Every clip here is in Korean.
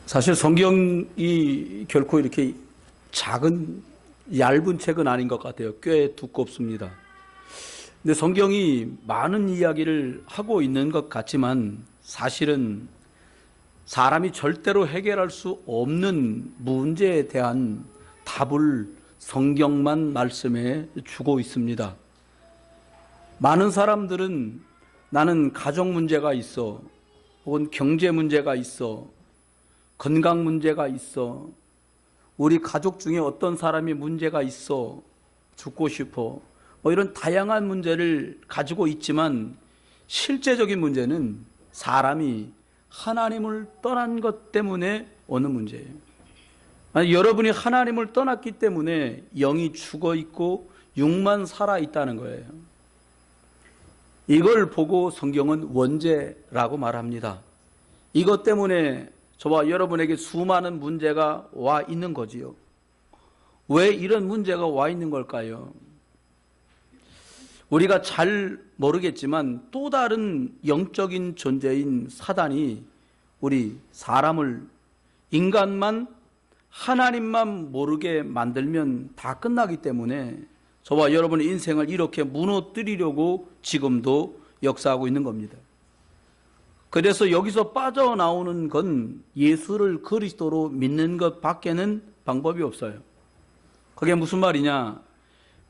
사실 성경이 결코 이렇게 작은 얇은 책은 아닌 것 같아요. 꽤 두껍습니다. 근데 성경이 많은 이야기를 하고 있는 것 같지만 사실은 사람이 절대로 해결할 수 없는 문제에 대한 답을 성경만 말씀해 주고 있습니다. 많은 사람들은 나는 가정 문제가 있어, 혹은 경제 문제가 있어, 건강 문제가 있어, 우리 가족 중에 어떤 사람이 문제가 있어, 죽고 싶어, 이런 다양한 문제를 가지고 있지만 실제적인 문제는 사람이 하나님을 떠난 것 때문에 오는 문제예요. 아니, 여러분이 하나님을 떠났기 때문에 영이 죽어 있고 육만 살아 있다는 거예요. 이걸 보고 성경은 원죄라고 말합니다. 이것 때문에 저와 여러분에게 수많은 문제가 와 있는 거지요. 왜 이런 문제가 와 있는 걸까요? 우리가 잘 모르겠지만 또 다른 영적인 존재인 사단이 우리 사람을, 인간만, 하나님만 모르게 만들면 다 끝나기 때문에 저와 여러분의 인생을 이렇게 무너뜨리려고 지금도 역사하고 있는 겁니다. 그래서 여기서 빠져나오는 건 예수를 그리스도로 믿는 것 밖에는 방법이 없어요. 그게 무슨 말이냐?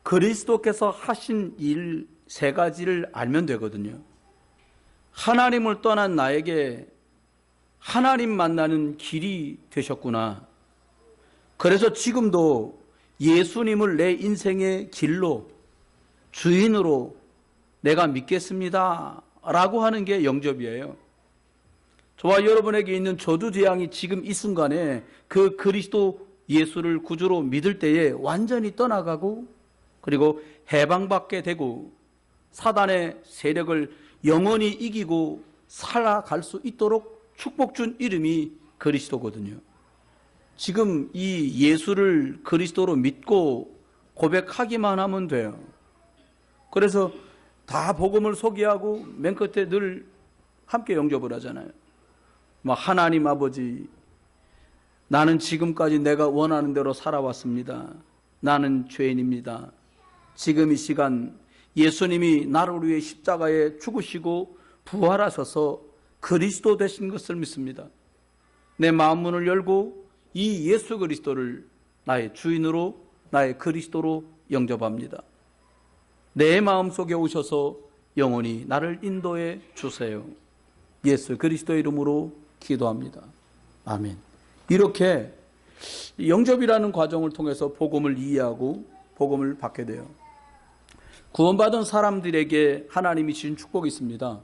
그리스도께서 하신 일 세 가지를 알면 되거든요. 하나님을 떠난 나에게 하나님 만나는 길이 되셨구나. 그래서 지금도 예수님을 내 인생의 길로, 주인으로 내가 믿겠습니다 라고 하는 게 영접이에요. 저와 여러분에게 있는 저주재앙이 지금 이 순간에 그 그리스도 예수를 구주로 믿을 때에 완전히 떠나가고, 그리고 해방받게 되고 사단의 세력을 영원히 이기고 살아갈 수 있도록 축복 준 이름이 그리스도거든요. 지금 이 예수를 그리스도로 믿고 고백하기만 하면 돼요. 그래서 다 복음을 소개하고 맨 끝에 늘 함께 영접을 하잖아요. 하나님 아버지, 나는 지금까지 내가 원하는 대로 살아왔습니다. 나는 죄인입니다. 지금 이 시간 예수님이 나를 위해 십자가에 죽으시고 부활하셔서 그리스도 되신 것을 믿습니다. 내 마음 문을 열고 이 예수 그리스도를 나의 주인으로, 나의 그리스도로 영접합니다. 내 마음속에 오셔서 영원히 나를 인도해 주세요. 예수 그리스도의 이름으로 기도합니다. 아멘. 이렇게 영접이라는 과정을 통해서 복음을 이해하고 복음을 받게 돼요. 구원받은 사람들에게 하나님이 주신 축복이 있습니다.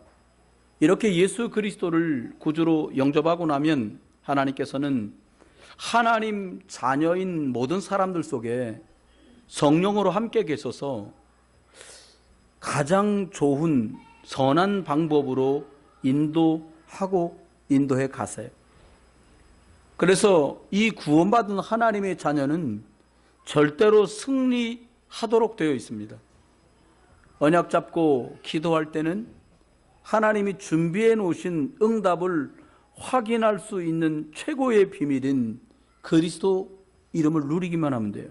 이렇게 예수 그리스도를 구주로 영접하고 나면 하나님께서는 하나님 자녀인 모든 사람들 속에 성령으로 함께 계셔서 가장 좋은 선한 방법으로 인도해 가세요. 그래서 이 구원받은 하나님의 자녀는 절대로 승리하도록 되어 있습니다. 언약 잡고 기도할 때는 하나님이 준비해 놓으신 응답을 확인할 수 있는 최고의 비밀인 그리스도 이름을 누리기만 하면 돼요.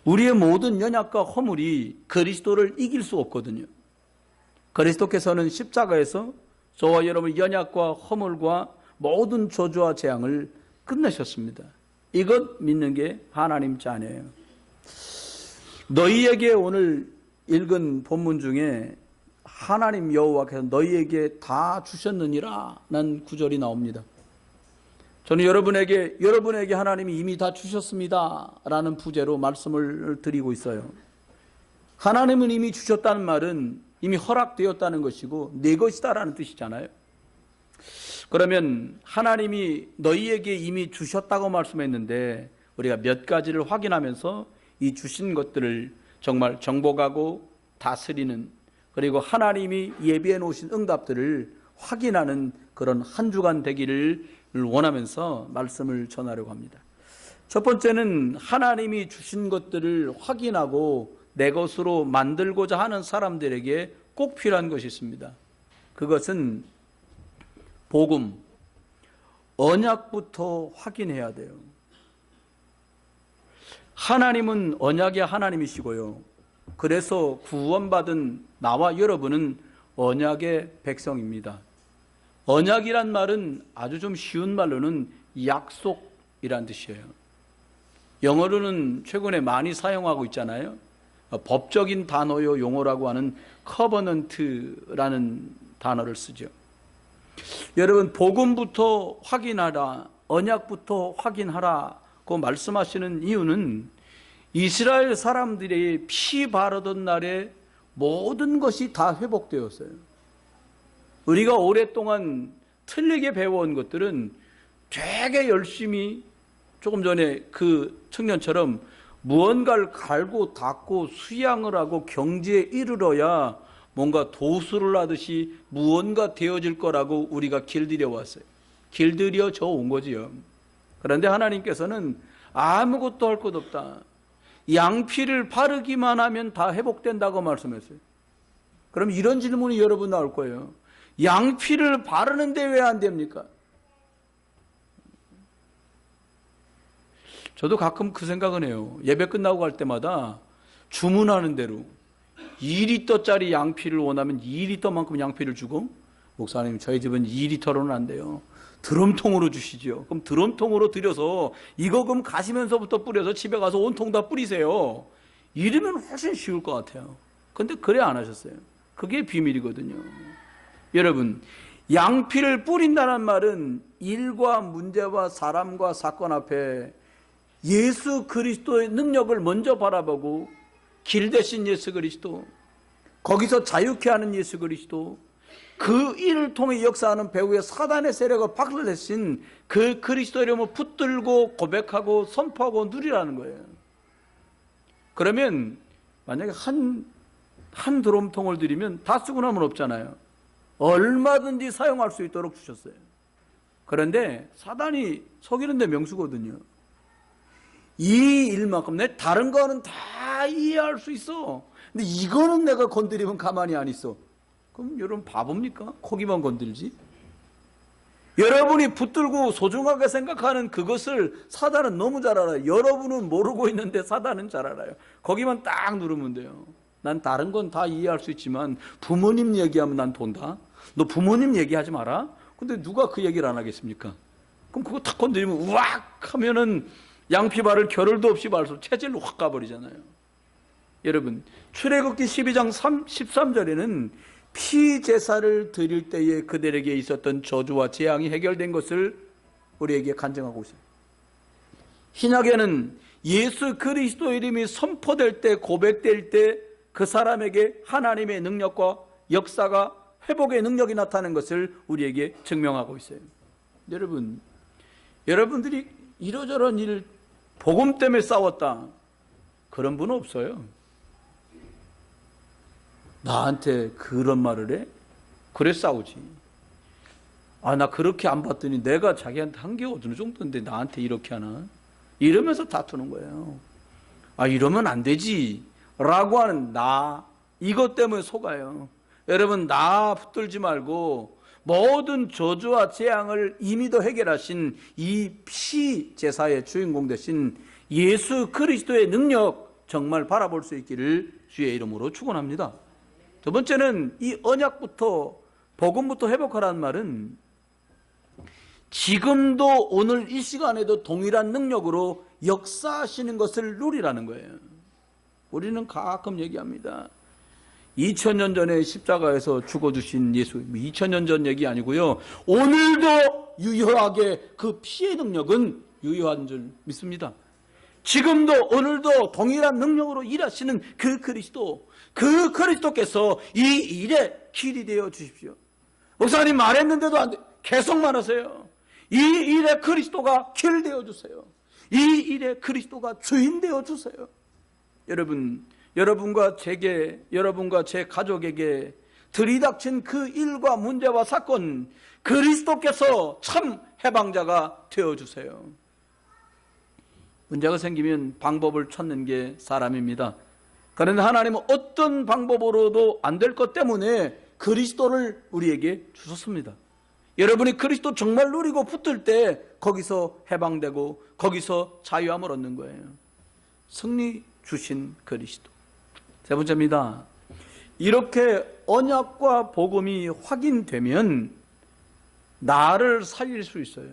우리의 모든 연약과 허물이 그리스도를 이길 수 없거든요. 그리스도께서는 십자가에서 저와 여러분의 연약과 허물과 모든 저주와 재앙을 끝내셨습니다. 이것 믿는 게 하나님 자녀예요. 너희에게 오늘 읽은 본문 중에 하나님 여호와께서 너희에게 다 주셨느니라 는 구절이 나옵니다. 저는 여러분에게 하나님이 이미 다 주셨습니다 라는 부제로 말씀을 드리고 있어요. 하나님은 이미 주셨다는 말은 이미 허락되었다는 것이고 내 것이다 라는 뜻이잖아요. 그러면 하나님이 너희에게 이미 주셨다고 말씀했는데 우리가 몇 가지를 확인하면서 이 주신 것들을 정말 정복하고 다스리는, 그리고 하나님이 예비해 놓으신 응답들을 확인하는 그런 한 주간 되기를 원하면서 말씀을 전하려고 합니다. 첫 번째는 하나님이 주신 것들을 확인하고 내 것으로 만들고자 하는 사람들에게 꼭 필요한 것이 있습니다. 그것은 복음, 언약부터 확인해야 돼요. 하나님은 언약의 하나님이시고요. 그래서 구원받은 나와 여러분은 언약의 백성입니다. 언약이란 말은 아주 좀 쉬운 말로는 약속이란 뜻이에요. 영어로는 최근에 많이 사용하고 있잖아요. 법적인 단어요 용어라고 하는 커버넌트라는 단어를 쓰죠. 여러분, 복음부터 확인하라, 언약부터 확인하라고 말씀하시는 이유는 이스라엘 사람들이 피 바르던 날에 모든 것이 다 회복되었어요. 우리가 오랫동안 틀리게 배워온 것들은 되게 열심히, 조금 전에 그 청년처럼 무언가를 갈고 닦고 수양을 하고 경지에 이르러야 뭔가 도수를 하듯이 무언가 되어질 거라고 우리가 길들여 왔어요. 길들여져 온 거지요. 그런데 하나님께서는 아무것도 할 것 없다. 양피를 바르기만 하면 다 회복된다고 말씀했어요. 그럼 이런 질문이 여러분 나올 거예요. 양피를 바르는데 왜 안 됩니까? 저도 가끔 그 생각은 해요. 예배 끝나고 갈 때마다 주문하는 대로 2리터짜리 양피를 원하면 2리터만큼 양피를 주고, 목사님 저희 집은 2리터로는 안 돼요. 드럼통으로 주시죠. 그럼 드럼통으로 들여서 이거 그럼 가시면서부터 뿌려서 집에 가서 온통 다 뿌리세요. 이러면 훨씬 쉬울 것 같아요. 근데 그래 안 하셨어요. 그게 비밀이거든요. 여러분, 양피를 뿌린다는 말은 일과 문제와 사람과 사건 앞에 예수 그리스도의 능력을 먼저 바라보고, 길 대신 예수 그리스도, 거기서 자유케 하는 예수 그리스도, 그 일을 통해 역사하는 배후의 사단의 세력을 박살내신 그 그리스도 이름을 붙들고 고백하고 선포하고 누리라는 거예요. 그러면 만약에 한 드럼통을 드리면 다 쓰고 나면 없잖아요. 얼마든지 사용할 수 있도록 주셨어요. 그런데 사단이 속이는 데 명수거든요. 이 일만큼 내 다른 거는 다 이해할 수 있어. 근데 이거는 내가 건드리면 가만히 안 있어. 그럼 여러분 바보입니까? 고기만 건들지? 여러분이 붙들고 소중하게 생각하는 그것을 사단은 너무 잘 알아요. 여러분은 모르고 있는데 사단은 잘 알아요. 거기만 딱 누르면 돼요. 난 다른 건 다 이해할 수 있지만 부모님 얘기하면 난 돈다. 너 부모님 얘기하지 마라. 근데 누가 그 얘기를 안 하겠습니까? 그럼 그거 탁 건드리면 우악 하면은 양피발을 겨를도 없이 발서 체질로 확 가버리잖아요. 여러분, 출애굽기 12장 13절에는 피제사를 드릴 때에 그들에게 있었던 저주와 재앙이 해결된 것을 우리에게 간증하고 있어요. 신약에는 예수 그리스도 이름이 선포될 때, 고백될 때 그 사람에게 하나님의 능력과 역사가, 회복의 능력이 나타나는 것을 우리에게 증명하고 있어요. 여러분, 여러분들이 이러저런 일, 복음 때문에 싸웠다, 그런 분은 없어요. 나한테 그런 말을 해? 그래 싸우지. 아, 나 그렇게 안 봤더니 내가 자기한테 한 게 어느 정도인데 나한테 이렇게 하나? 이러면서 다투는 거예요. 아, 이러면 안 되지 라고 하는 나, 이것 때문에 속아요. 여러분, 나 붙들지 말고 모든 저주와 재앙을 이미도 해결하신 이 피제사의 주인공 되신 예수 그리스도의 능력 정말 바라볼 수 있기를 주의 이름으로 축원합니다. 두 번째는 이 언약부터, 복음부터 회복하라는 말은 지금도 오늘 이 시간에도 동일한 능력으로 역사하시는 것을 누리라는 거예요. 우리는 가끔 얘기합니다. 2000년 전에 십자가에서 죽어주신 예수, 2000년 전 얘기 아니고요. 오늘도 유효하게 그 피의 능력은 유효한 줄 믿습니다. 지금도 오늘도 동일한 능력으로 일하시는 그 그리스도께서 이 일에 길이 되어 주십시오. 목사님 말했는데도 안 돼. 계속 말하세요. 이 일에 그리스도가 길 되어 주세요. 이 일에 그리스도가 주인 되어 주세요. 여러분과 제게, 여러분과 제 가족에게 들이닥친 그 일과 문제와 사건, 그리스도께서 참 해방자가 되어 주세요. 문제가 생기면 방법을 찾는 게 사람입니다. 그런데 하나님은 어떤 방법으로도 안 될 것 때문에 그리스도를 우리에게 주셨습니다. 여러분이 그리스도 정말 누리고 붙들 때 거기서 해방되고 거기서 자유함을 얻는 거예요. 승리 주신 그리스도. 세 번째입니다. 이렇게 언약과 복음이 확인되면 나를 살릴 수 있어요.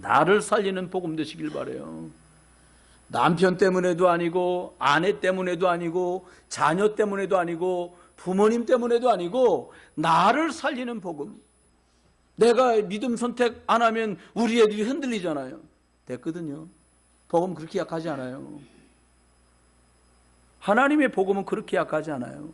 나를 살리는 복음 되시길 바라요. 남편 때문에도 아니고 아내 때문에도 아니고 자녀 때문에도 아니고 부모님 때문에도 아니고 나를 살리는 복음. 내가 믿음 선택 안 하면 우리 애들이 흔들리잖아요. 됐거든요. 복음 그렇게 약하지 않아요. 하나님의 복음은 그렇게 약하지 않아요.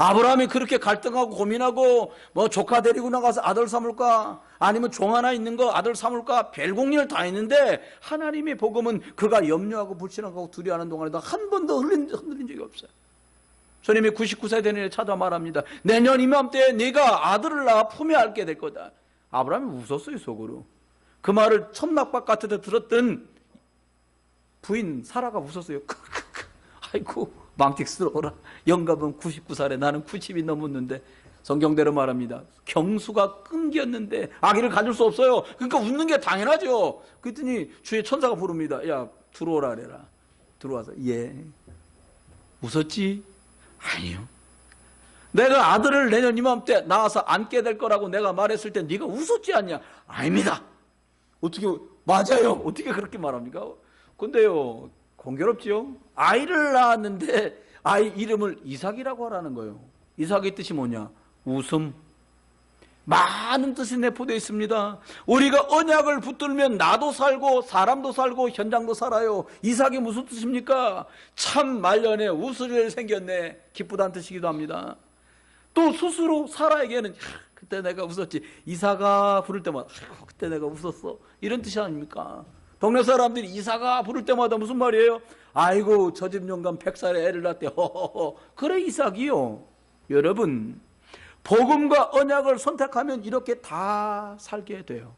아브라함이 그렇게 갈등하고 고민하고 뭐 조카 데리고 나가서 아들 삼을까 아니면 종 하나 있는 거 아들 삼을까 별공리를 다 했는데 하나님의 복음은 그가 염려하고 불신하고 두려워하는 동안에도 한 번도 흔들린 적이 없어요. 주님이 99세 되는 해 찾아 말합니다. 내년 이맘때에 네가 아들을 낳아 품에 안게 될 거다. 아브라함이 웃었어요, 속으로. 그 말을 천막밭 같은 데 들었던 부인 사라가 웃었어요. 아이고 망측스러워라. 영감은 99살에 나는 90이 넘었는데. 성경대로 말합니다. 경수가 끊겼는데 아기를 가질 수 없어요. 그러니까 웃는 게 당연하죠. 그랬더니 주의 천사가 부릅니다. 야 들어오라 그래라. 들어와서 예. 웃었지? 아니요. 내가 아들을 내년 이맘때 낳아서 안게 될 거라고 내가 말했을 때 네가 웃었지 않냐? 아닙니다. 어떻게 맞아요. 어떻게 그렇게 말합니까? 근데요 공교롭지요. 아이를 낳았는데 아이 이름을 이삭이라고 하라는 거예요. 이삭의 뜻이 뭐냐? 웃음. 많은 뜻이 내포되어 있습니다. 우리가 언약을 붙들면 나도 살고 사람도 살고 현장도 살아요. 이삭이 무슨 뜻입니까? 참 말년에 웃을 일 생겼네. 기쁘다는 뜻이기도 합니다. 또 스스로 사라에게는 그때 내가 웃었지. 이삭아 부를 때마다 그때 내가 웃었어. 이런 뜻이 아닙니까? 동네 사람들이 이삭아 부를 때마다 무슨 말이에요? 아이고 저 집 영감 100살에 애를 낳대. 허허허. 그래 이삭이요. 여러분 복음과 언약을 선택하면 이렇게 다 살게 돼요.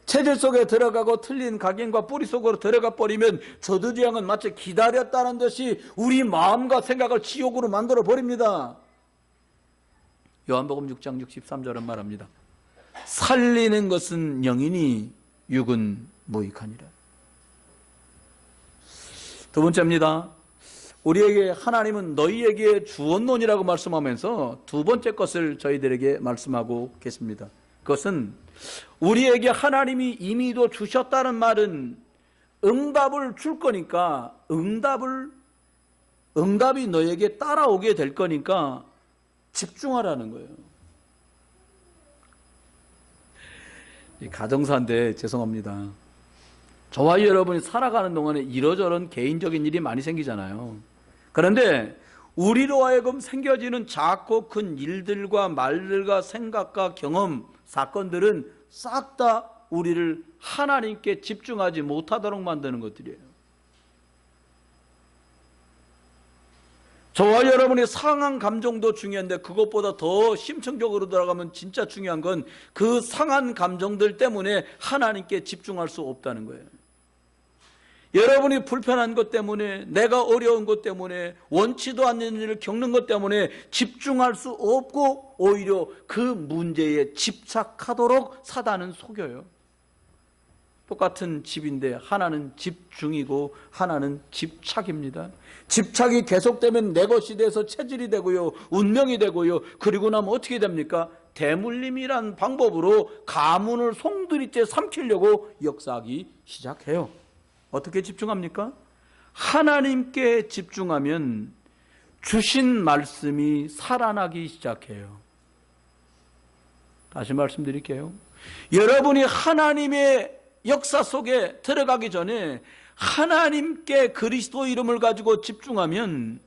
체질 속에 들어가고 틀린 각인과 뿌리 속으로 들어가 버리면 저주지향은 마치 기다렸다는 듯이 우리 마음과 생각을 지옥으로 만들어 버립니다. 요한복음 6장 63절은 말합니다. 살리는 것은 영이니 육은 무익하니라. 두 번째입니다. 우리에게 하나님은 너희에게 주었노니라고 말씀하면서 두 번째 것을 저희들에게 말씀하고 계십니다. 그것은 우리에게 하나님이 이미도 주셨다는 말은 응답을 줄 거니까 응답이 너에게 따라오게 될 거니까 집중하라는 거예요. 가정사인데 죄송합니다. 저와 여러분이 살아가는 동안에 이러저런 개인적인 일이 많이 생기잖아요. 그런데 우리로 하여금 생겨지는 작고 큰 일들과 말들과 생각과 경험, 사건들은 싹 다 우리를 하나님께 집중하지 못하도록 만드는 것들이에요. 저와 여러분의 상한 감정도 중요한데 그것보다 더 심층적으로 들어가면 진짜 중요한 건 그 상한 감정들 때문에 하나님께 집중할 수 없다는 거예요. 여러분이 불편한 것 때문에 내가 어려운 것 때문에 원치도 않는 일을 겪는 것 때문에 집중할 수 없고 오히려 그 문제에 집착하도록 사단은 속여요. 똑같은 집인데 하나는 집중이고 하나는 집착입니다. 집착이 계속되면 내 것이 돼서 체질이 되고요. 운명이 되고요. 그리고 나면 어떻게 됩니까? 대물림이란 방법으로 가문을 송두리째 삼키려고 역사하기 시작해요. 어떻게 집중합니까? 하나님께 집중하면 주신 말씀이 살아나기 시작해요. 다시 말씀드릴게요. 여러분이 하나님의 역사 속에 들어가기 전에 하나님께 그리스도 이름을 가지고 집중하면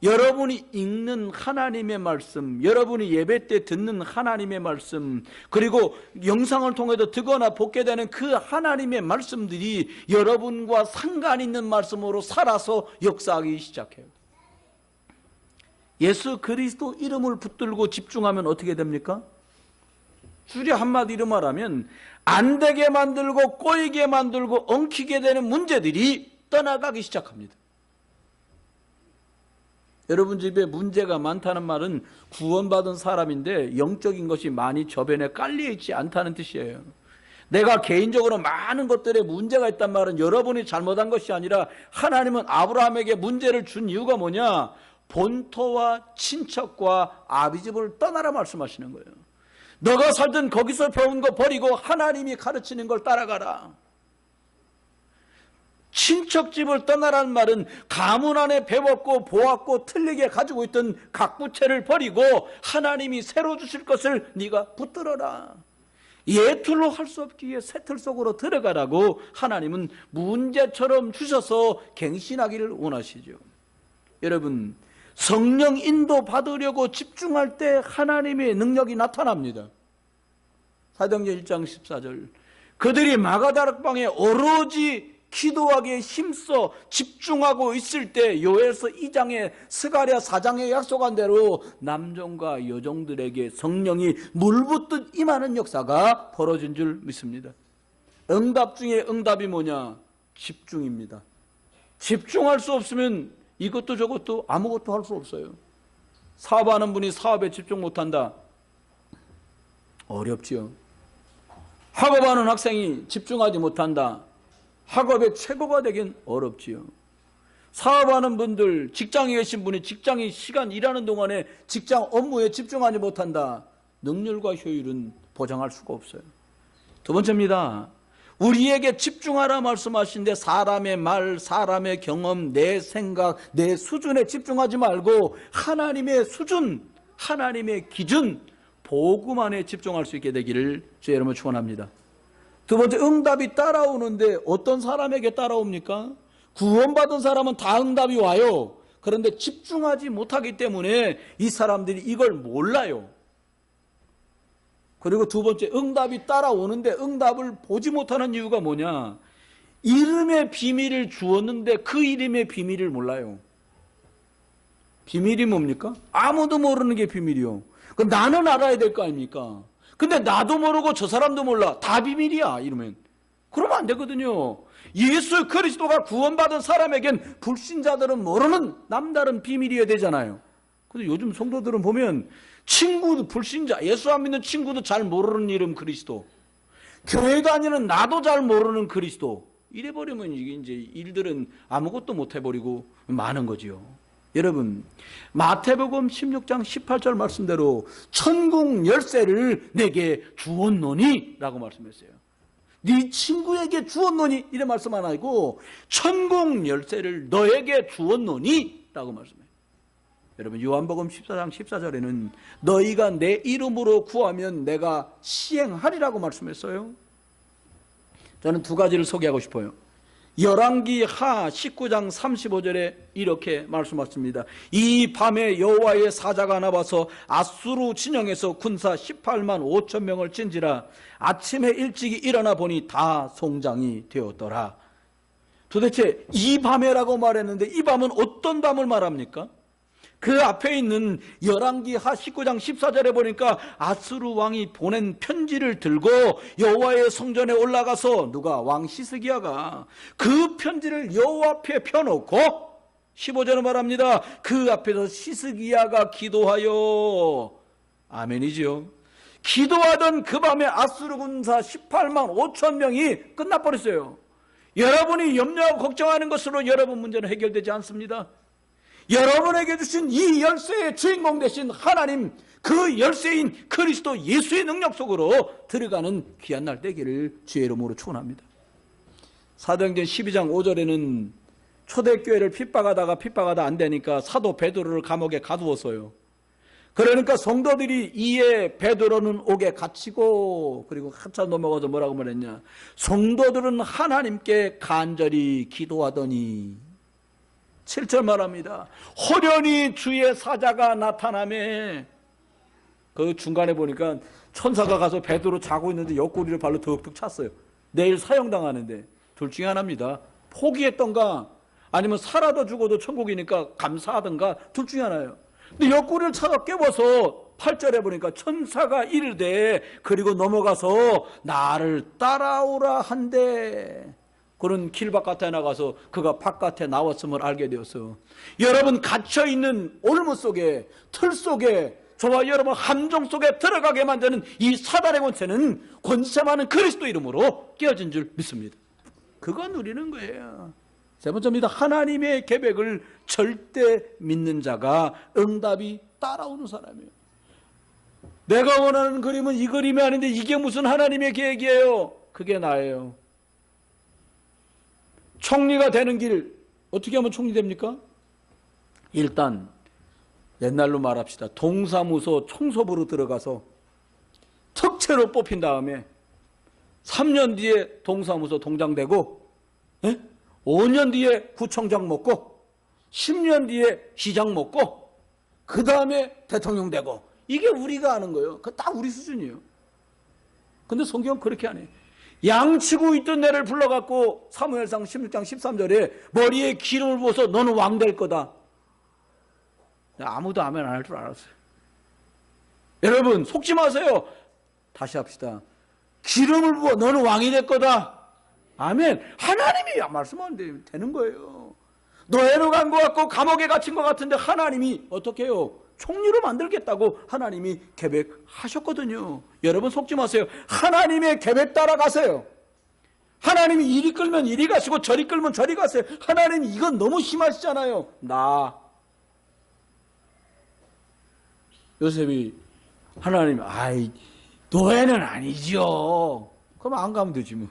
여러분이 읽는 하나님의 말씀, 여러분이 예배 때 듣는 하나님의 말씀, 그리고 영상을 통해서 듣거나 보게 되는 그 하나님의 말씀들이 여러분과 상관 있는 말씀으로 살아서 역사하기 시작해요. 예수 그리스도 이름을 붙들고 집중하면 어떻게 됩니까? 줄여 한마디로 말하면 안 되게 만들고 꼬이게 만들고 엉키게 되는 문제들이 떠나가기 시작합니다. 여러분 집에 문제가 많다는 말은 구원받은 사람인데 영적인 것이 많이 저변에 깔려있지 않다는 뜻이에요. 내가 개인적으로 많은 것들에 문제가 있단 말은 여러분이 잘못한 것이 아니라 하나님은 아브라함에게 문제를 준 이유가 뭐냐? 본토와 친척과 아비집을 떠나라 말씀하시는 거예요. 너가 살던 거기서 배운 거 버리고 하나님이 가르치는 걸 따라가라. 친척집을 떠나라는 말은 가문 안에 배웠고 보았고 틀리게 가지고 있던 각부채를 버리고 하나님이 새로 주실 것을 네가 붙들어라. 예틀로 할 수 없기에 새틀 속으로 들어가라고 하나님은 문제처럼 주셔서 갱신하기를 원하시죠. 여러분, 성령 인도 받으려고 집중할 때 하나님의 능력이 나타납니다. 사도행전 1장 14절, 그들이 마가다락방에 오로지 기도하기에 힘써 집중하고 있을 때 요엘서 2장에 스가랴 4장에 약속한 대로 남종과 여종들에게 성령이 물붓듯 임하는 역사가 벌어진 줄 믿습니다. 응답 중에 응답이 뭐냐? 집중입니다. 집중할 수 없으면 이것도 저것도 아무것도 할 수 없어요. 사업하는 분이 사업에 집중 못한다? 어렵지요. 학업하는 학생이 집중하지 못한다? 학업의 최고가 되긴 어렵지요. 사업하는 분들, 직장에 계신 분이 직장이 시간 일하는 동안에 직장 업무에 집중하지 못한다? 능률과 효율은 보장할 수가 없어요. 두 번째입니다. 우리에게 집중하라 말씀하신데 사람의 말, 사람의 경험, 내 생각, 내 수준에 집중하지 말고 하나님의 수준, 하나님의 기준, 복음 안에 집중할 수 있게 되기를 주의 이름으로 축원합니다. 두 번째, 응답이 따라오는데 어떤 사람에게 따라옵니까? 구원받은 사람은 다 응답이 와요. 그런데 집중하지 못하기 때문에 이 사람들이 이걸 몰라요. 그리고 두 번째, 응답이 따라오는데 응답을 보지 못하는 이유가 뭐냐? 이름의 비밀을 주었는데 그 이름의 비밀을 몰라요. 비밀이 뭡니까? 아무도 모르는 게 비밀이요. 그럼 나는 알아야 될 거 아닙니까? 근데 나도 모르고 저 사람도 몰라. 다 비밀이야 이러면. 그러면 안 되거든요. 예수 그리스도가 구원받은 사람에겐 불신자들은 모르는 남다른 비밀이어야 되잖아요. 근데 요즘 성도들은 보면 친구도 불신자, 예수 안 믿는 친구도 잘 모르는 이름 그리스도, 교회 다니는 나도 잘 모르는 그리스도, 이래버리면 이게 이제 일들은 아무것도 못 해버리고 많은 거지요. 여러분, 마태복음 16장 18절 말씀대로 천국 열쇠를 내게 주었노니 라고 말씀했어요. 네 친구에게 주었노니 이래 말씀 안 하고 천국 열쇠를 너에게 주었노니 라고 말씀해요. 여러분, 요한복음 14장 14절에는 너희가 내 이름으로 구하면 내가 시행하리라고 말씀했어요. 저는 두 가지를 소개하고 싶어요. 열왕기 하 19장 35절에 이렇게 말씀하십니다. 이 밤에 여호와의 사자가 나와서 아수르 진영에서 군사 18만 5천 명을 친지라 아침에 일찍이 일어나 보니 다 송장이 되었더라. 도대체 이 밤에라고 말했는데 이 밤은 어떤 밤을 말합니까? 그 앞에 있는 열왕기 하 19장 14절에 보니까 아수르 왕이 보낸 편지를 들고 여호와의 성전에 올라가서 누가? 왕 시스기야가 그 편지를 여호와 앞에 펴놓고 15절은 말합니다. 그 앞에서 시스기야가 기도하여, 아멘이지요. 기도하던 그 밤에 아수르 군사 18만 5천 명이 끝나버렸어요. 여러분이 염려하고 걱정하는 것으로 여러분 문제는 해결되지 않습니다. 여러분에게 주신 이 열쇠의 주인공 되신 하나님, 그 열쇠인 그리스도 예수의 능력 속으로 들어가는 귀한 날 되기를 주의 이름으로 축원합니다. 사도행전 12장 5절에는 초대교회를 핍박하다 안 되니까 사도 베드로를 감옥에 가두었어요. 그러니까 성도들이 이에 베드로는 옥에 갇히고, 그리고 한참 넘어가서 뭐라고 말했냐? 성도들은 하나님께 간절히 기도하더니 7절 말합니다. 호련히 주의 사자가 나타나매. 그 중간에 보니까 천사가 가서 베드로 자고 있는데 옆구리를 발로 득득 찼어요. 내일 사형당하는데. 둘 중에 하나입니다. 포기했던가 아니면 살아도 죽어도 천국이니까 감사하던가 둘 중에 하나예요. 근데 옆구리를 차가 깨워서 8절에 보니까 천사가 이르되 그리고 넘어가서 나를 따라오라 한대. 그런 길 바깥에 나가서 그가 바깥에 나왔음을 알게 되었어요. 여러분 갇혀있는 올무 속에, 틀 속에, 저와 여러분 함정 속에 들어가게 만드는 이 사단의 권세는 권세 많은 그리스도 이름으로 깨어진 줄 믿습니다. 그거 누리는 거예요. 세 번째입니다. 하나님의 계획을 절대 믿는 자가 응답이 따라오는 사람이에요. 내가 원하는 그림은 이 그림이 아닌데 이게 무슨 하나님의 계획이에요? 그게 나예요. 총리가 되는 길 어떻게 하면 총리 됩니까? 일단 옛날로 말합시다. 동사무소 청소부로 들어가서 특채로 뽑힌 다음에 3년 뒤에 동사무소 동장 되고 5년 뒤에 구청장 먹고 10년 뒤에 시장 먹고 그 다음에 대통령 되고 이게 우리가 아는 거예요. 그거 딱 우리 수준이에요. 근데 성경은 그렇게 안 해요. 양치고 있던 애를 불러갖고 사무엘상 16장 13절에 머리에 기름을 부어서 너는 왕 될 거다. 아무도 아멘 안 할 줄 알았어요. 여러분 속지 마세요. 다시 합시다. 기름을 부어 너는 왕이 될 거다. 아멘. 하나님이 말씀하면 되는 거예요. 노예로 간 것 같고 감옥에 갇힌 것 같은데 하나님이 어떻게 해요? 총리로 만들겠다고 하나님이 계획하셨거든요. 여러분 속지 마세요. 하나님의 계획 따라가세요. 하나님이 이리 끌면 이리 가시고 저리 끌면 저리 가세요. 하나님이 이건 너무 심하시잖아요. 요셉이 하나님 노예는 아니지요. 그럼 안 가면 되지 뭐.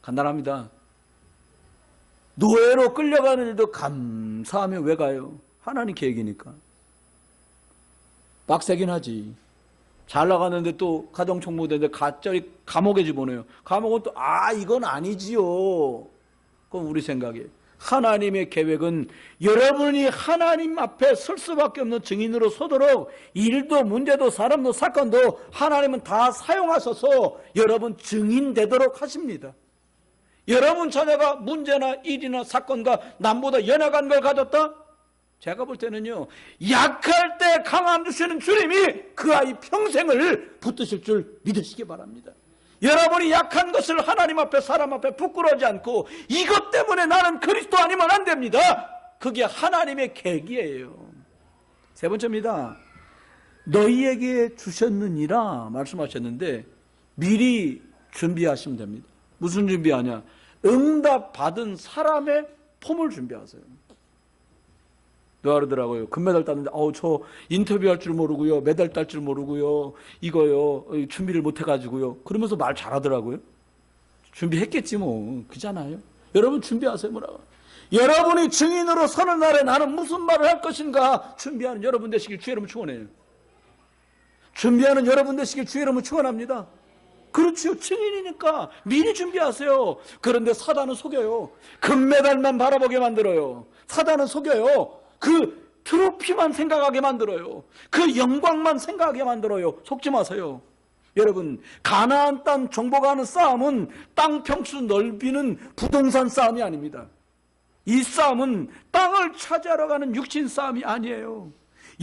간단합니다. 노예로 끌려가는 일도 감사하며 왜 가요? 하나님 계획이니까. 빡세긴 하지. 잘 나가는데 또 가정총무대인데 갑자기 감옥에 집어넣어요. 감옥은 또 이건 아니지요. 그건 우리 생각이에요. 하나님의 계획은 여러분이 하나님 앞에 설 수밖에 없는 증인으로 서도록 일도 문제도 사람도 사건도 하나님은 다 사용하셔서 여러분 증인 되도록 하십니다. 여러분 자녀가 문제나 일이나 사건과 남보다 연약한 걸 가졌다? 제가 볼 때는요, 약할 때 강함 주시는 주님이 그 아이 평생을 붙드실 줄 믿으시기 바랍니다. 여러분이 약한 것을 하나님 앞에 사람 앞에 부끄러워하지 않고 이것 때문에 나는 그리스도 아니면 안 됩니다. 그게 하나님의 계획이에요. 세 번째입니다. 너희에게 주셨느니라 말씀하셨는데 미리 준비하시면 됩니다. 무슨 준비하냐? 응답 받은 사람의 폼을 준비하세요. 누가 그러더라고요. 금메달 땄는데 저 인터뷰할 줄 모르고요. 메달 딸 줄 모르고요. 이거요. 준비를 못 해가지고요. 그러면서 말 잘하더라고요. 준비했겠지 뭐. 그잖아요. 여러분 준비하세요. 뭐라고. 여러분이 증인으로 서는 날에 나는 무슨 말을 할 것인가 준비하는 여러분 되시길 주의 이름으로 축원해요. 준비하는 여러분 되시길 주의 이름으로 축원합니다. 그렇죠. 증인이니까 미리 준비하세요. 그런데 사단은 속여요. 금메달만 바라보게 만들어요. 사단은 속여요. 그 트로피만 생각하게 만들어요. 그 영광만 생각하게 만들어요. 속지 마세요. 여러분 가나안 땅 정복하는 싸움은 땅 평수 넓이는 부동산 싸움이 아닙니다. 이 싸움은 땅을 차지하러 가는 육신 싸움이 아니에요.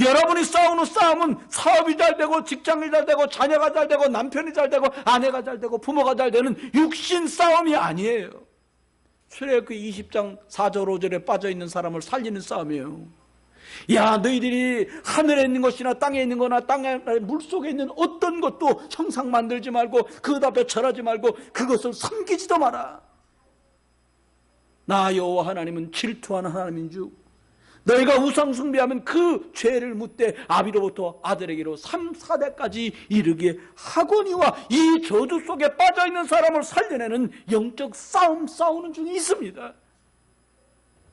여러분이 싸우는 싸움은 사업이 잘 되고 직장이 잘 되고 자녀가 잘 되고 남편이 잘 되고 아내가 잘 되고 부모가 잘 되는 육신 싸움이 아니에요. 출애굽기 20장 4절 5절에 빠져있는 사람을 살리는 싸움이에요. 야 너희들이 하늘에 있는 것이나 땅에 있는 거나 땅에 물속에 있는 어떤 것도 형상 만들지 말고 그 앞에 절하지 말고 그것을 섬기지도 마라. 나 여호와 하나님은 질투하는 하나님인 줄 너희가 우상 숭배하면 그 죄를 묻되 아비로부터 아들에게로 3, 4대까지 이르게 하거니와 이 저주 속에 빠져있는 사람을 살려내는 영적 싸우는 중에 있습니다.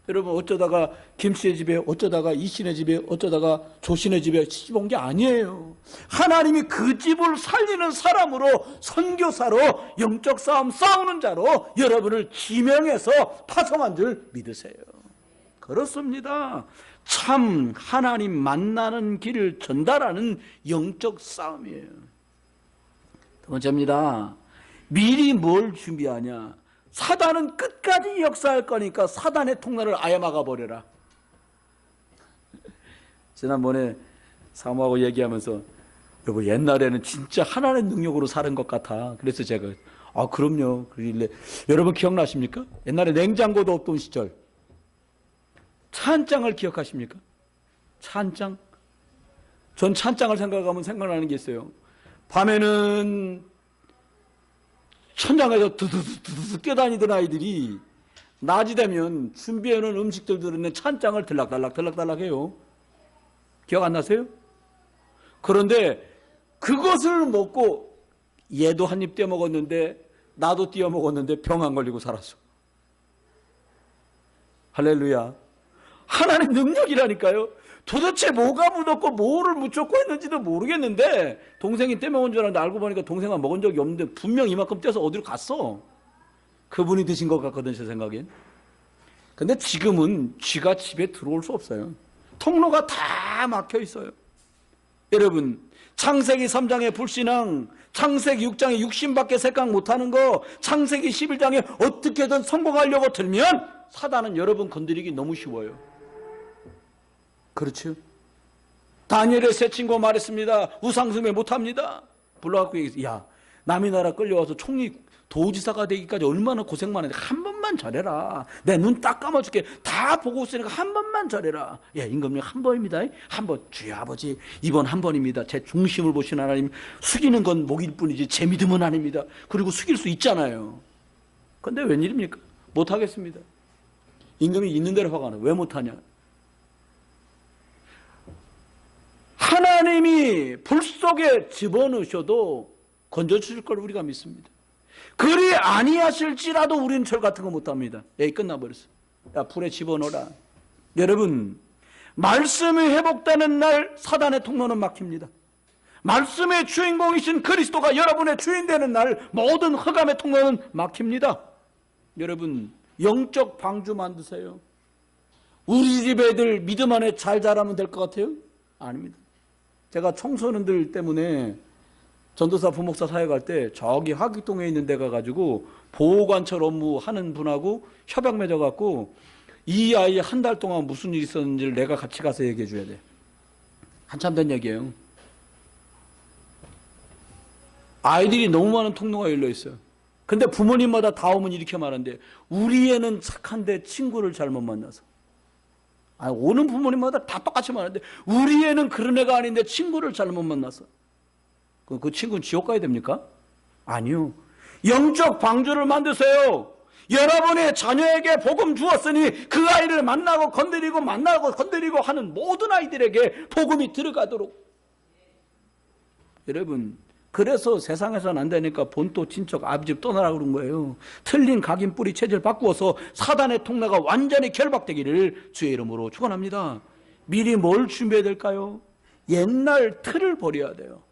여러분 어쩌다가 김씨의 집에 어쩌다가 이씨의 집에 어쩌다가 조씨의 집에 시집 온 게 아니에요. 하나님이 그 집을 살리는 사람으로 선교사로 영적 싸우는 자로 여러분을 지명해서 파송한 줄 믿으세요. 그렇습니다. 참 하나님 만나는 길을 전달하는 영적 싸움이에요. 두 번째입니다. 미리 뭘 준비하냐? 사단은 끝까지 역사할 거니까 사단의 통로를 아예 막아버려라. 지난번에 사모하고 얘기하면서 여보 옛날에는 진짜 하나님의 능력으로 사는 것 같아. 그래서 제가 아, 그럼요. 그러길래 여러분 기억나십니까? 옛날에 냉장고도 없던 시절 찬장을 기억하십니까? 찬장? 전 찬장을 생각하면 생각나는 게 있어요. 밤에는 천장에서 두두두 뛰어다니던 아이들이 낮이 되면 준비해놓은 음식들 들어있는 찬장을 들락달락 해요. 기억 안 나세요? 그런데 그것을 먹고 얘도 한 입 떼어 먹었는데 나도 떼어 먹었는데 병 안 걸리고 살았어. 할렐루야. 하나님 능력이라니까요. 도대체 뭐가 묻었고 뭐를 묻혔고 했는지도 모르겠는데 동생이 떼먹은 줄 알았는데 알고 보니까 동생은 먹은 적이 없는데 분명 이만큼 떼서 어디로 갔어. 그분이 드신 것 같거든, 제 생각엔. 근데 지금은 쥐가 집에 들어올 수 없어요. 통로가 다 막혀 있어요. 여러분, 창세기 3장의 불신앙, 창세기 6장에 육신밖에 생각 못하는 거, 창세기 11장에 어떻게든 성공하려고 들면 사단은 여러분 건드리기 너무 쉬워요. 그렇죠? 다니엘의 세 친구가 말했습니다. 우상숭배 못합니다. 불러갖고 얘기했어요. 야, 남의 나라 끌려와서 총리 도지사가 되기까지 얼마나 고생만 했는데 한 번만 잘해라. 내 눈 딱 감아줄게. 다 보고 있으니까 한 번만 잘해라. 예, 임금님 한 번입니다. 한 번. 주여 아버지, 이번 한 번입니다. 제 중심을 보신 하나님, 숙이는 건 목일 뿐이지 제 믿음은 아닙니다. 그리고 숙일 수 있잖아요. 근데 웬일입니까? 못하겠습니다. 임금이 있는 대로 화가 나. 왜 못하냐? 하나님이 불 속에 집어넣으셔도 건져주실 걸 우리가 믿습니다. 그리 아니하실지라도 우리는 절 같은 거 못합니다. 여기 끝나버렸어. 야, 불에 집어넣어라. 여러분, 말씀이 회복되는 날 사단의 통로는 막힙니다. 말씀의 주인공이신 그리스도가 여러분의 주인 되는 날 모든 흑암의 통로는 막힙니다. 여러분, 영적 방주 만드세요. 우리 집 애들 믿음 안에 잘 자라면 될 것 같아요? 아닙니다. 제가 청소년들 때문에 전도사 부목사 사회 갈 때 저기 하기동에 있는 데 가가지고 보호관철 업무 하는 분하고 협약 맺어갖고 이 아이 한 달 동안 무슨 일이 있었는지를 내가 같이 가서 얘기해 줘야 돼. 한참 된 얘기예요. 아이들이 너무 많은 통로가 열려 있어요. 근데 부모님마다 다 오면 이렇게 말하는데 우리 애는 착한데 친구를 잘못 만나서. 아니, 오는 부모님마다 다 똑같이 말하는데 우리 애는 그런 애가 아닌데 친구를 잘못 만나서. 그 친구는 지옥 가야 됩니까? 아니요. 영적 방주를 만드세요. 여러분의 자녀에게 복음 주었으니 그 아이를 만나고 건드리고 하는 모든 아이들에게 복음이 들어가도록. 여러분, 그래서 세상에서는 안 되니까 본토 친척 아버지 떠나라 그런 거예요. 틀린 각인 뿌리 체질 바꾸어서 사단의 통로가 완전히 결박되기를 주의 이름으로 축원합니다. 미리 뭘 준비해야 될까요? 옛날 틀을 버려야 돼요.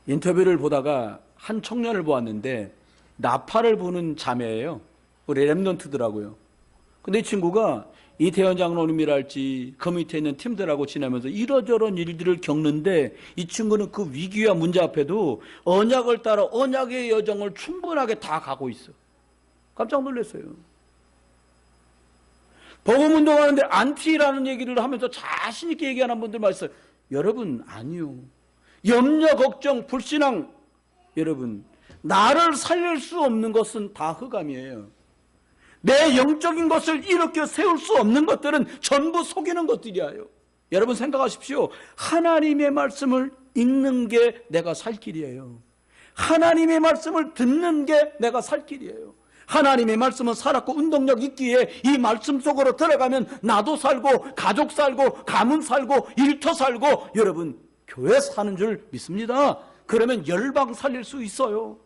인터뷰를 보다가 한 청년을 보았는데 나팔을 부는 자매예요. 우리 랩런트더라고요. 근데 이 친구가 이태원 장로님이랄지 그 밑에 있는 팀들하고 지내면서 이러저런 일들을 겪는데 이 친구는 그 위기와 문제 앞에도 언약을 따라 언약의 여정을 충분하게 다 가고 있어. 깜짝 놀랐어요. 복음운동하는데 안티라는 얘기를 하면서 자신 있게 얘기하는 분들 있어요. 여러분, 아니요. 염려, 걱정, 불신앙, 여러분, 나를 살릴 수 없는 것은 다 흑암이에요. 내 영적인 것을 일으켜 세울 수 없는 것들은 전부 속이는 것들이에요. 여러분 생각하십시오. 하나님의 말씀을 읽는 게 내가 살 길이에요. 하나님의 말씀을 듣는 게 내가 살 길이에요. 하나님의 말씀은 살았고 운동력 있기에 이 말씀 속으로 들어가면 나도 살고 가족 살고 가문 살고 일터 살고 여러분 교회 사는 줄 믿습니다. 그러면 열방 살릴 수 있어요.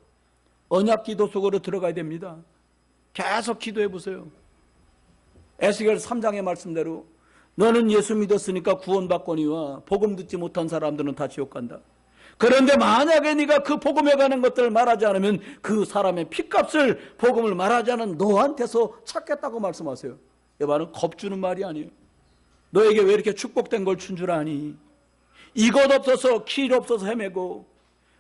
언약 기도 속으로 들어가야 됩니다. 계속 기도해 보세요. 에스겔 3장의 말씀대로 너는 예수 믿었으니까 구원받거니와 복음 듣지 못한 사람들은 다 지옥 간다. 그런데 만약에 네가 그 복음에 관한 것들을 말하지 않으면 그 사람의 핏값을 복음을 말하지 않은 너한테서 찾겠다고 말씀하세요. 이 말은 겁주는 말이 아니에요. 너에게 왜 이렇게 축복된 걸 준 줄 아니? 이것 없어서 길 없어서 헤매고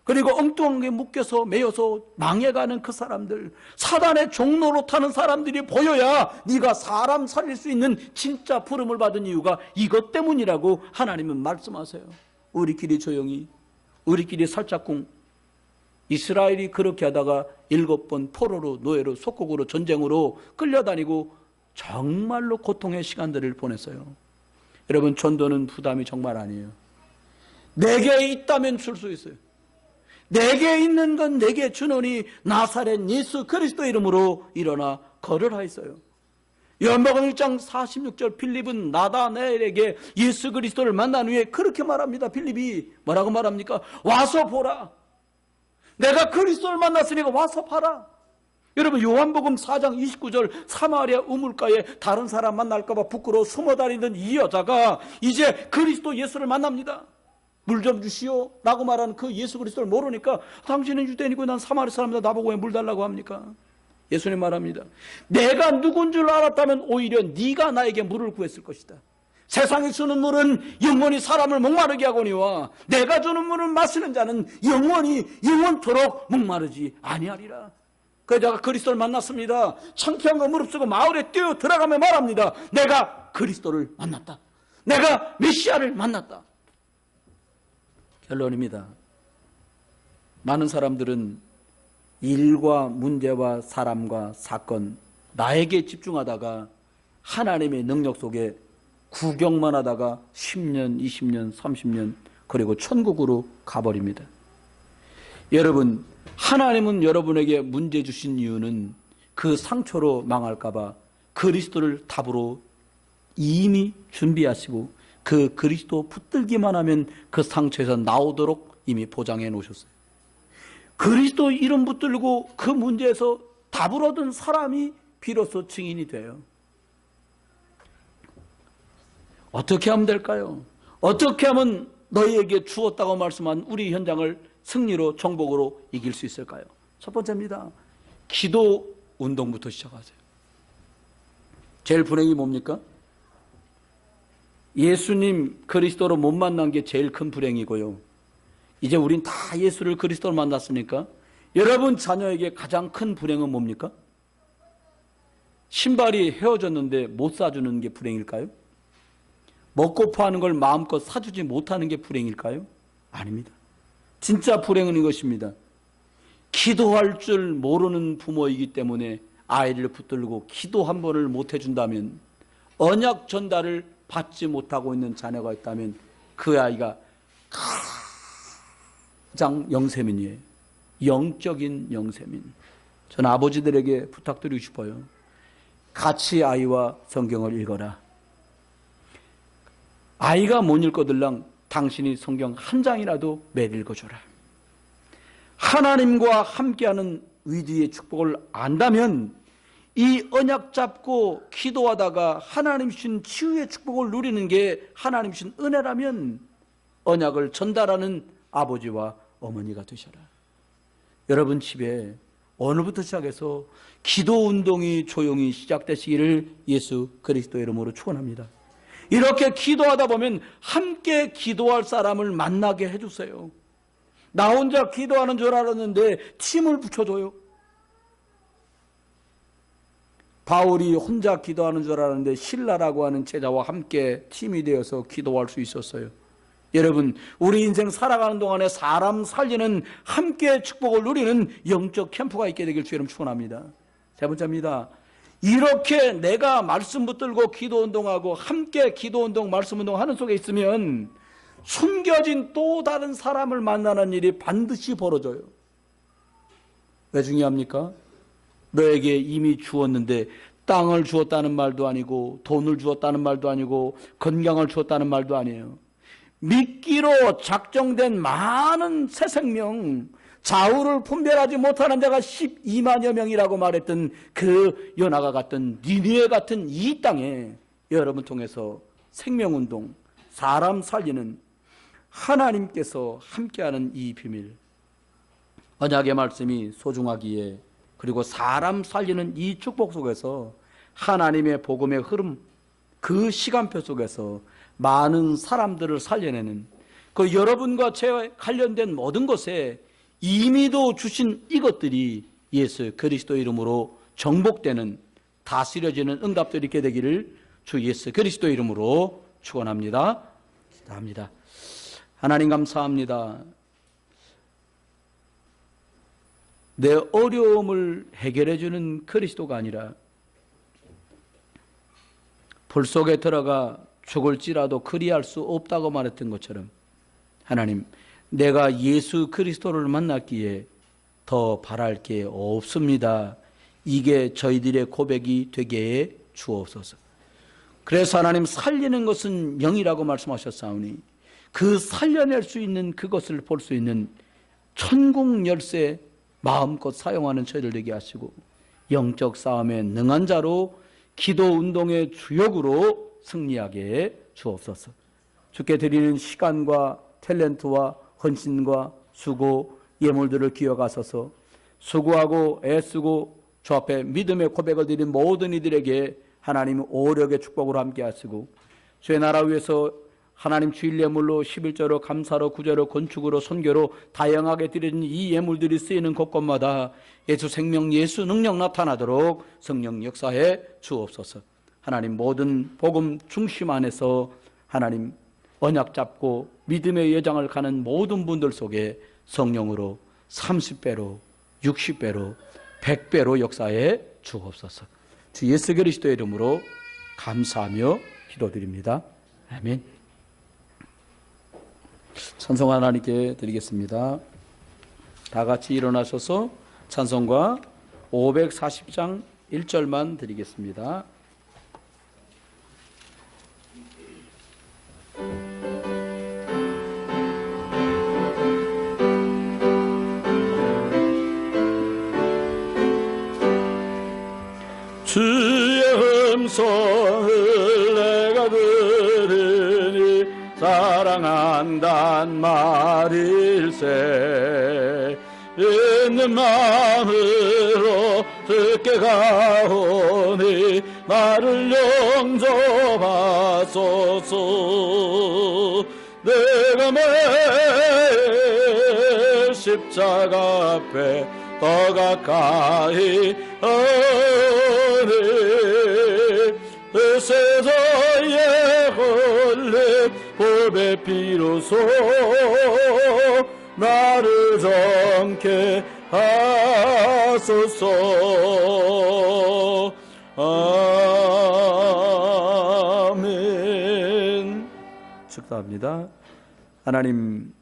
그리고 엉뚱하게 묶여서 매여서 망해가는 그 사람들, 사단의 종로로 타는 사람들이 보여야 네가 사람 살릴 수 있는 진짜 부름을 받은 이유가 이것 때문이라고 하나님은 말씀하세요. 우리끼리 조용히, 우리끼리 살짝쿵. 이스라엘이 그렇게 하다가 7번 포로로, 노예로, 속국으로, 전쟁으로 끌려다니고 정말로 고통의 시간들을 보냈어요. 여러분, 전도는 부담이 정말 아니에요. 내게 있다면 줄 수 있어요. 내게 있는 건 내게 주노니 나사렛 예수 그리스도 이름으로 일어나 걸으라 했어요. 요한복음 1장 46절, 빌립은 나다나엘에게 예수 그리스도를 만난 후에 그렇게 말합니다. 빌립이 뭐라고 말합니까? 와서 보라. 내가 그리스도를 만났으니까 와서 봐라. 여러분, 요한복음 4장 29절, 사마리아 우물가에 다른 사람 만날까 봐 부끄러워 숨어 다니던 이 여자가 이제 그리스도 예수를 만납니다. 물 좀 주시오 라고 말하는 그 예수 그리스도를 모르니까, 당신은 유대인이고 난 사마리아 사람이다, 나보고 왜 물 달라고 합니까? 예수님 말합니다. 내가 누군 줄 알았다면 오히려 네가 나에게 물을 구했을 것이다. 세상이 주는 물은 영원히 사람을 목마르게 하거니와 내가 주는 물을 마시는 자는 영원토록 목마르지 아니하리라. 그래서 제가 그리스도를 만났습니다. 창피한 거 무릅쓰고 마을에 뛰어 들어가며 말합니다. 내가 그리스도를 만났다. 내가 메시아를 만났다. 결론입니다. 많은 사람들은 일과 문제와 사람과 사건, 나에게 집중하다가 하나님의 능력 속에 구경만 하다가 10년, 20년, 30년, 그리고 천국으로 가버립니다. 여러분, 하나님은 여러분에게 문제 주신 이유는 그 상처로 망할까봐 그리스도를 답으로 이미 준비하시고 그 그리스도 붙들기만 하면 그 상처에서 나오도록 이미 보장해 놓으셨어요. 그리스도 이름 붙들고 그 문제에서 답을 얻은 사람이 비로소 증인이 돼요. 어떻게 하면 될까요? 어떻게 하면 너희에게 주었다고 말씀한 우리 현장을 승리로, 정복으로 이길 수 있을까요? 첫 번째입니다. 기도 운동부터 시작하세요. 제일 불행이 뭡니까? 예수님 그리스도로 못 만난 게 제일 큰 불행이고요. 이제 우린 다 예수를 그리스도로 만났으니까 여러분 자녀에게 가장 큰 불행은 뭡니까? 신발이 헤어졌는데 못 사주는 게 불행일까요? 먹고 파는 걸 마음껏 사주지 못하는 게 불행일까요? 아닙니다. 진짜 불행은 이것입니다. 기도할 줄 모르는 부모이기 때문에 아이를 붙들고 기도 한 번을 못 해준다면, 언약 전달을 받지 못하고 있는 자녀가 있다면 그 아이가 가장 영세민이에요. 영적인 영세민. 저는 아버지들에게 부탁드리고 싶어요. 같이 아이와 성경을 읽어라. 아이가 못 읽거들랑 당신이 성경 한 장이라도 매일 읽어줘라. 하나님과 함께하는 위대의 축복을 안다면 이 언약 잡고 기도하다가 하나님 주신 치유의 축복을 누리는 게 하나님 주신 은혜라면 언약을 전달하는 아버지와 어머니가 되셔라. 여러분 집에 오늘부터 시작해서 기도 운동이 조용히 시작되시기를 예수 그리스도의 이름으로 축원합니다. 이렇게 기도하다 보면 함께 기도할 사람을 만나게 해주세요. 나 혼자 기도하는 줄 알았는데 팀을 붙여줘요. 바울이 혼자 기도하는 줄 알았는데 실라라고 하는 제자와 함께 팀이 되어서 기도할 수 있었어요. 여러분, 우리 인생 살아가는 동안에 사람 살리는 함께 축복을 누리는 영적 캠프가 있게 되길 주님 축원합니다. 세 번째입니다. 이렇게 내가 말씀 붙들고 기도 운동하고 함께 기도 운동, 말씀 운동 하는 속에 있으면 숨겨진 또 다른 사람을 만나는 일이 반드시 벌어져요. 왜 중요합니까? 너에게 이미 주었는데 땅을 주었다는 말도 아니고 돈을 주었다는 말도 아니고 건강을 주었다는 말도 아니에요. 미끼로 작정된 많은 새 생명, 좌우를 분별하지 못하는 자가 12만여 명이라고 말했던 그 요나가 같은 니느웨 같은 이 땅에 여러분 통해서 생명운동, 사람 살리는 하나님께서 함께하는 이 비밀, 언약의 말씀이 소중하기에, 그리고 사람 살리는 이 축복 속에서 하나님의 복음의 흐름, 그 시간표 속에서 많은 사람들을 살려내는 그 여러분과 제 관련된 모든 것에 이미도 주신 이것들이 예수 그리스도 이름으로 정복되는, 다스려지는 응답들이 있게 되기를 주 예수 그리스도 이름으로 축원합니다. 기도합니다. 하나님 감사합니다. 내 어려움을 해결해 주는 그리스도가 아니라 불 속에 들어가 죽을지라도 그리할 수 없다고 말했던 것처럼 하나님, 내가 예수 그리스도를 만났기에 더 바랄 게 없습니다. 이게 저희들의 고백이 되게 해 주옵소서. 그래서 하나님, 살리는 것은 영이라고 말씀하셨사오니 그 살려낼 수 있는 그것을 볼 수 있는 천국 열쇠 마음껏 사용하는 저희들 되게 하시고, 영적 싸움에 능한 자로 기도 운동의 주역으로 승리하게 해 주옵소서. 주께 드리는 시간과 탤런트와 헌신과 수고, 예물들을 기억하소서. 수고하고 애쓰고 주 앞에 믿음의 고백을 드린 모든 이들에게 하나님 오력의 축복으로 함께 하시고, 주의 나라 위해서 하나님 주일 예물로 11조로 감사로 구제로 건축으로 선교로 다양하게 드리는 이 예물들이 쓰이는 곳곳마다 예수 생명, 예수 능력 나타나도록 성령 역사해 주옵소서. 하나님, 모든 복음 중심 안에서 하나님 언약 잡고 믿음의 여정을 가는 모든 분들 속에 성령으로 30배로 60배로 100배로 역사해 주옵소서. 주 예수 그리스도의 이름으로 감사하며 기도드립니다. 아멘. 찬송 하나님께 드리겠습니다. 다 같이 일어나셔서 찬송가 540장 1절만 드리겠습니다. 주의 음성을 내가 들으니 사랑한단 말일세. 있는 마음으로 듣게 가오니 나를 용서하소서. 내가 매일 십자가 앞에 더 가까이 오니 세상의 홀림 보배 비로소 나를 정케 하소서. 아멘. 축도합니다. 하나님,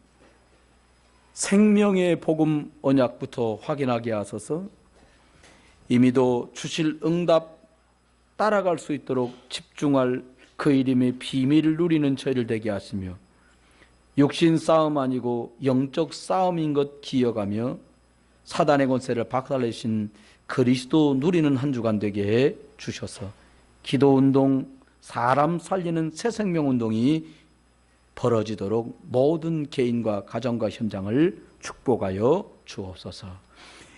생명의 복음 언약부터 확인하게 하소서. 이미도 주실 응답 따라갈 수 있도록 집중할 그 이름의 비밀을 누리는 저희를 되게 하시며, 육신 싸움 아니고 영적 싸움인 것 기억하며 사단의 권세를 박살내신 그리스도 누리는 한 주간 되게 해 주셔서 기도운동, 사람 살리는 새 생명 운동이 벌어지도록 모든 개인과 가정과 현장을 축복하여 주옵소서.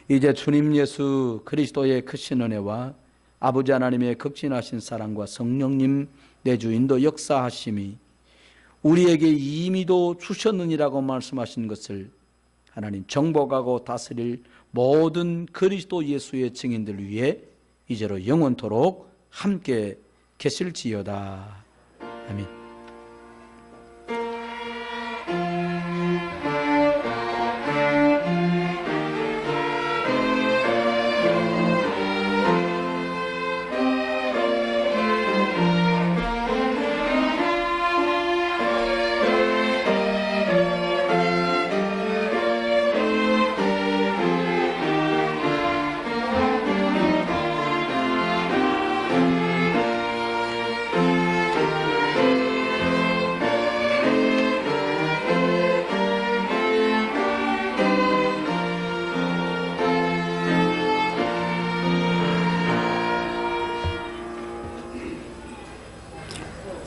이제 주님 예수 그리스도의 크신 은혜와 아버지 하나님의 극진하신 사랑과 성령님 내주 인도 역사하심이 우리에게 이미도 주셨느니라고 말씀하신 것을 하나님 정복하고 다스릴 모든 그리스도 예수의 증인들 위해 이제로 영원토록 함께 계실지어다. 아멘.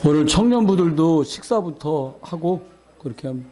오늘 청년부들도 식사부터 하고 그렇게 합니다.